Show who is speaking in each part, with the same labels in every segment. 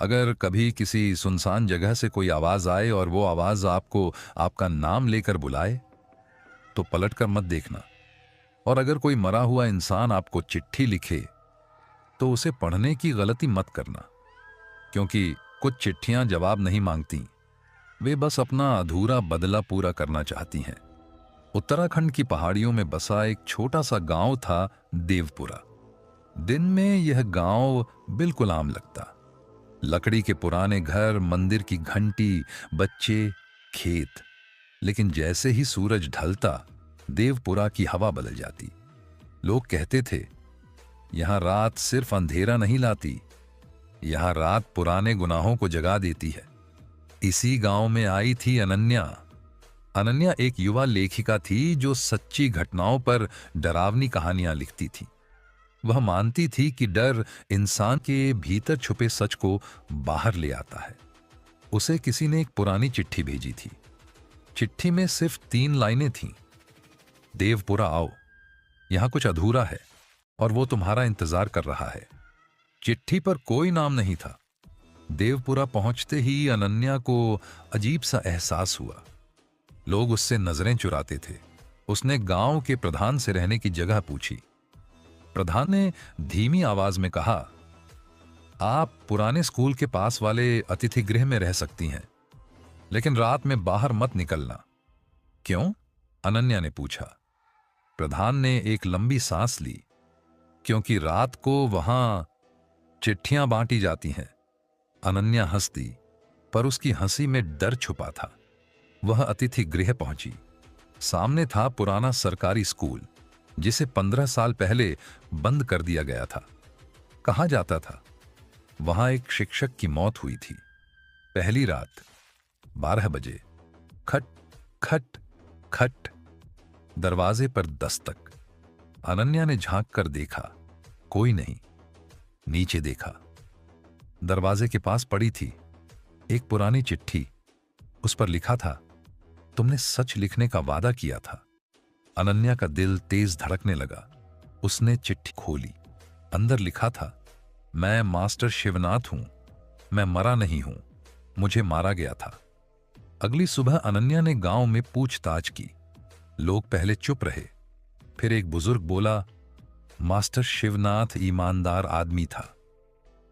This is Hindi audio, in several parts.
Speaker 1: अगर कभी किसी सुनसान जगह से कोई आवाज आए और वो आवाज आपको आपका नाम लेकर बुलाए, तो पलटकर मत देखना। और अगर कोई मरा हुआ इंसान आपको चिट्ठी लिखे, तो उसे पढ़ने की गलती मत करना, क्योंकि कुछ चिट्ठियां जवाब नहीं मांगती, वे बस अपना अधूरा बदला पूरा करना चाहती हैं। उत्तराखंड की पहाड़ियों में बसा एक छोटा सा गांव था, देवपुरा। दिन में यह गांव बिल्कुल आम लगता। लकड़ी के पुराने घर, मंदिर की घंटी, बच्चे, खेत। लेकिन जैसे ही सूरज ढलता, देवपुरा की हवा बदल जाती। लोग कहते थे, यहां रात सिर्फ अंधेरा नहीं लाती, यहां रात पुराने गुनाहों को जगा देती है। इसी गांव में आई थी अनन्या। अनन्या एक युवा लेखिका थी जो सच्ची घटनाओं पर डरावनी कहानियां लिखती थी। वह मानती थी कि डर इंसान के भीतर छुपे सच को बाहर ले आता है। उसे किसी ने एक पुरानी चिट्ठी भेजी थी। चिट्ठी में सिर्फ 3 लाइनें थीं। देवपुरा आओ, यहां कुछ अधूरा है और वो तुम्हारा इंतजार कर रहा है। चिट्ठी पर कोई नाम नहीं था। देवपुरा पहुंचते ही अनन्या को अजीब सा एहसास हुआ। लोग उससे नजरें चुराते थे। उसने गांव के प्रधान से रहने की जगह पूछी। प्रधान ने धीमी आवाज में कहा, आप पुराने स्कूल के पास वाले अतिथि गृह में रह सकती हैं, लेकिन रात में बाहर मत निकलना। क्यों? अनन्या ने पूछा। प्रधान ने एक लंबी सांस ली। क्योंकि रात को वहां चिट्ठियां बांटी जाती हैं। अनन्या हंस दी, पर उसकी हंसी में डर छुपा था। वह अतिथि गृह पहुंची। सामने था पुराना सरकारी स्कूल, जिसे 15 साल पहले बंद कर दिया गया था। कहा जाता था वहां एक शिक्षक की मौत हुई थी। पहली रात 12 बजे। खट खट खट। दरवाजे पर दस्तक। अनन्या ने झांक कर देखा, कोई नहीं। नीचे देखा, दरवाजे के पास पड़ी थी एक पुरानी चिट्ठी। उस पर लिखा था, तुमने सच लिखने का वादा किया था। अनन्या का दिल तेज धड़कने लगा। उसने चिट्ठी खोली। अंदर लिखा था, मैं मास्टर शिवनाथ हूं। मैं मरा नहीं हूं, मुझे मारा गया था। अगली सुबह अनन्या ने गांव में पूछताछ की। लोग पहले चुप रहे। फिर एक बुजुर्ग बोला, मास्टर शिवनाथ ईमानदार आदमी था।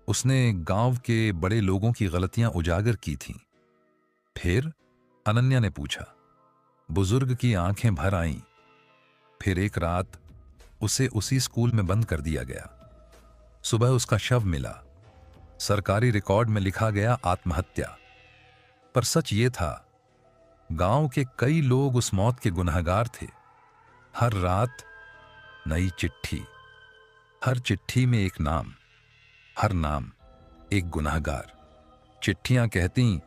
Speaker 1: उसने गांव के बड़े लोगों की गलतियां उजागर की थीं। फिर अनन्या ने पूछा। बुजुर्ग की आंखें भर आईं। फिर एक रात उसे उसी स्कूल में बंद कर दिया गया। सुबह उसका शव मिला। सरकारी रिकॉर्ड में लिखा गया आत्महत्या। पर सच ये था, गांव के कई लोग उस मौत के गुनहगार थे। हर रात नई चिट्ठी, हर चिट्ठी में एक नाम, हर नाम एक गुनहगार। चिट्ठियां कहती,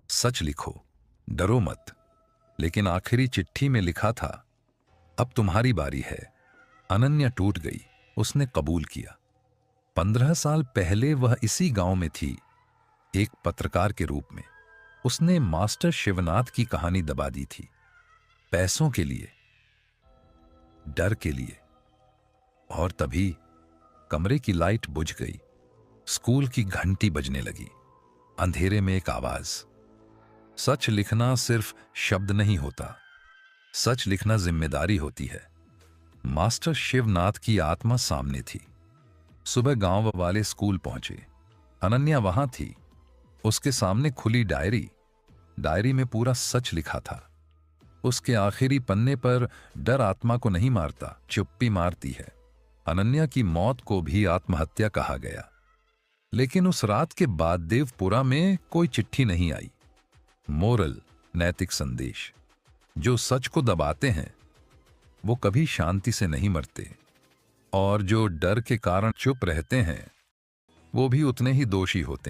Speaker 1: सच लिखो, डरो मत। लेकिन आखिरी चिट्ठी में लिखा था, अब तुम्हारी बारी है। अनन्या टूट गई। उसने कबूल किया। 15 साल पहले वह इसी गांव में थी, एक पत्रकार के रूप में। उसने मास्टर शिवनाथ की कहानी दबा दी थी। पैसों के लिए, डर के लिए। और तभी कमरे की लाइट बुझ गई। स्कूल की घंटी बजने लगी। अंधेरे में एक आवाज, सच लिखना सिर्फ शब्द नहीं होता, सच लिखना जिम्मेदारी होती है। मास्टर शिवनाथ की आत्मा सामने थी। सुबह गांव वाले स्कूल पहुंचे। अनन्या वहां थी। उसके सामने खुली डायरी। डायरी में पूरा सच लिखा था। उसके आखिरी पन्ने पर, डर आत्मा को नहीं मारता, चुप्पी मारती है। अनन्या की मौत को भी आत्महत्या कहा गया। लेकिन उस रात के बाद देवपुरा में कोई चिट्ठी नहीं आई। मोरल, नैतिक संदेश, जो सच को दबाते हैं वो कभी शांति से नहीं मरते, और जो डर के कारण चुप रहते हैं वो भी उतने ही दोषी होते हैं।